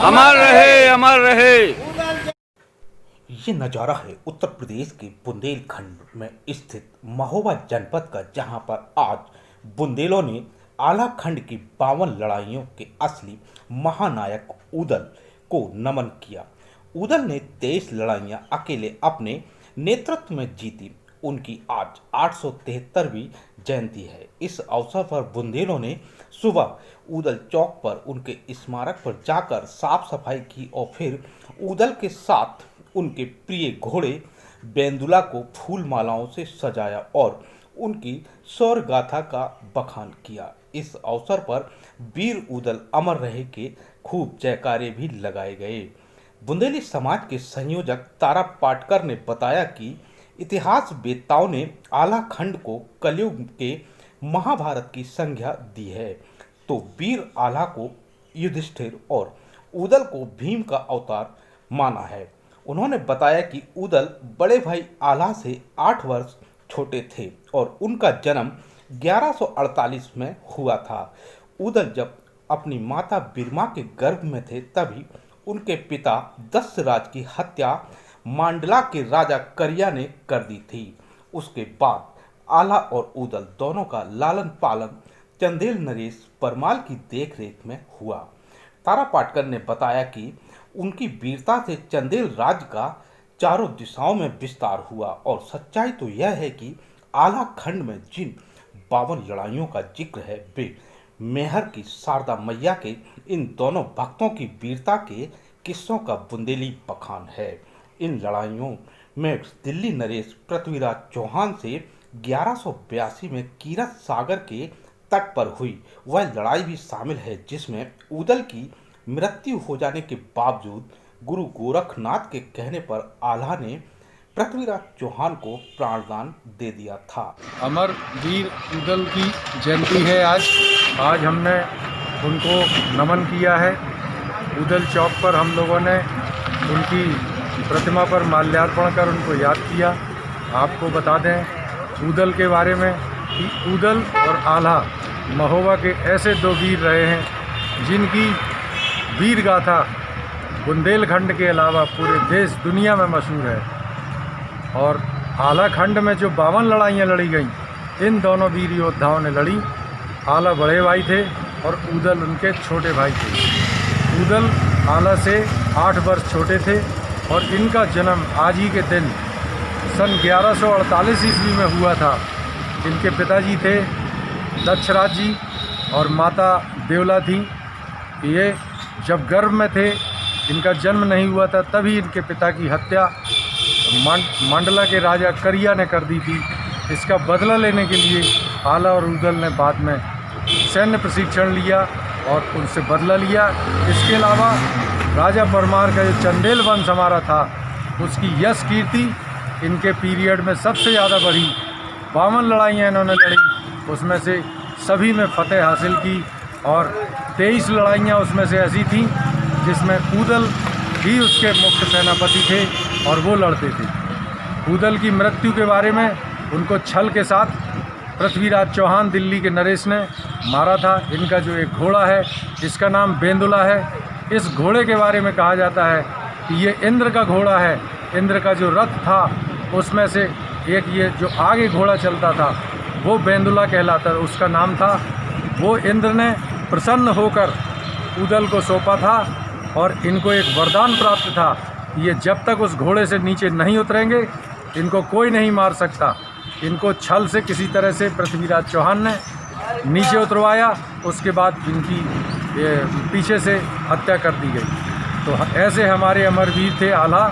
अमर रहे, अमर रहे। ये नज़ारा है उत्तर प्रदेश के बुंदेलखंड में स्थित महोबा जनपद का, जहां पर आज बुंदेलों ने आला खंड की 52 लड़ाइयों के असली महानायक उदल को नमन किया। उदल ने 23 लड़ाइयां अकेले अपने नेतृत्व में जीती। उनकी आज 873वीं जयंती है। इस अवसर पर बुंदेलों ने सुबह उदल चौक पर उनके स्मारक पर जाकर साफ सफाई की और फिर उदल के साथ उनके प्रिय घोड़े बेंदुला को फूल मालाओं से सजाया और उनकी शौर्य गाथा का बखान किया। इस अवसर पर वीर उदल अमर रहे के खूब जयकारे भी लगाए गए। बुंदेली समाज के संयोजक तारा पाटकर ने बताया कि इतिहास वेत्ताओं ने आला खंड को कलयुग के महाभारत की संज्ञा दी है, तो वीर आला को युधिष्ठिर और उदल को भीम का अवतार माना है। उन्होंने बताया कि उदल बड़े भाई आला से 8 वर्ष छोटे थे और उनका जन्म 1148 में हुआ था। उदल जब अपनी माता बिरमा के गर्भ में थे तभी उनके पिता दशराज की हत्या मांडला के राजा करिया ने कर दी थी। उसके बाद आला और उदल दोनों का लालन पालन चंदेल नरेश परमाल की देखरेख में हुआ। तारा पाटकर ने बताया कि उनकी वीरता से चंदेल राज्य का चारों दिशाओं में विस्तार हुआ और सच्चाई तो यह है कि आला खंड में जिन 52 लड़ाइयों का जिक्र है वे मेहर की शारदा मैया के इन दोनों भक्तों की वीरता के किस्सों का बुंदेली बखान है। इन लड़ाइयों में दिल्ली नरेश पृथ्वीराज चौहान से 1182 में कीरत सागर के तट पर हुई वह लड़ाई भी शामिल है, जिसमें उदल की मृत्यु हो जाने के बावजूद गुरु गोरखनाथ के कहने पर आल्हा ने पृथ्वीराज चौहान को प्राणदान दे दिया था। अमर वीर उदल की जयंती है आज हमने उनको नमन किया है। उदल चौक पर हम लोगों ने उनकी प्रतिमा पर माल्यार्पण कर उनको याद किया। आपको बता दें उदल के बारे में कि उदल और आल्हा महोबा के ऐसे 2 वीर रहे हैं जिनकी वीर गाथा बुंदेलखंड के अलावा पूरे देश दुनिया में मशहूर है। और आला खंड में जो 52 लड़ाइयाँ लड़ी गईं, इन दोनों वीर योद्धाओं ने लड़ी। आला बड़े भाई थे और उदल उनके छोटे भाई थे। उदल आला से 8 वर्ष छोटे थे और इनका जन्म आज ही के दिन सन 1148 ईस्वी में हुआ था। इनके पिताजी थे दक्षराज जी और माता देवला थी। ये जब गर्भ में थे, इनका जन्म नहीं हुआ था, तभी इनके पिता की हत्या मांडला के राजा करिया ने कर दी थी। इसका बदला लेने के लिए आला और उदल ने बाद में सैन्य प्रशिक्षण लिया और उनसे बदला लिया। इसके अलावा राजा परमार का जो चंदेल वंश हमारा था, उसकी यश कीर्ति इनके पीरियड में सबसे ज़्यादा बढ़ी। 52 लड़ाइयाँ इन्होंने लड़ी, उसमें से सभी में फतेह हासिल की और 23 लड़ाइयाँ उसमें से ऐसी थीं जिसमें उदल ही उसके मुख्य सेनापति थे और वो लड़ते थे। उदल की मृत्यु के बारे में उनको छल के साथ पृथ्वीराज चौहान दिल्ली के नरेश ने मारा था। इनका जो एक घोड़ा है, इसका नाम बेंदुला है। इस घोड़े के बारे में कहा जाता है कि ये इंद्र का घोड़ा है। इंद्र का जो रथ था उसमें से एक ये जो आगे घोड़ा चलता था वो बेंदुला कहलाता, उसका नाम था। वो इंद्र ने प्रसन्न होकर उदल को सौंपा था और इनको एक वरदान प्राप्त था, ये जब तक उस घोड़े से नीचे नहीं उतरेंगे इनको कोई नहीं मार सकता। इनको छल से किसी तरह से पृथ्वीराज चौहान ने नीचे उतरवाया, उसके बाद इनकी पीछे से हत्या कर दी गई। तो ऐसे हमारे अमर वीर थे आला,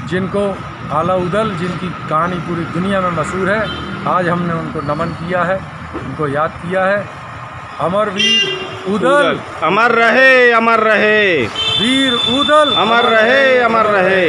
जिनको आला उदल, जिनकी कहानी पूरी दुनिया में मशहूर है। आज हमने उनको नमन किया है, उनको याद किया है। अमर वीर उदल अमर रहे, अमर रहे। वीर उदल अमर रहे, अमर रहे।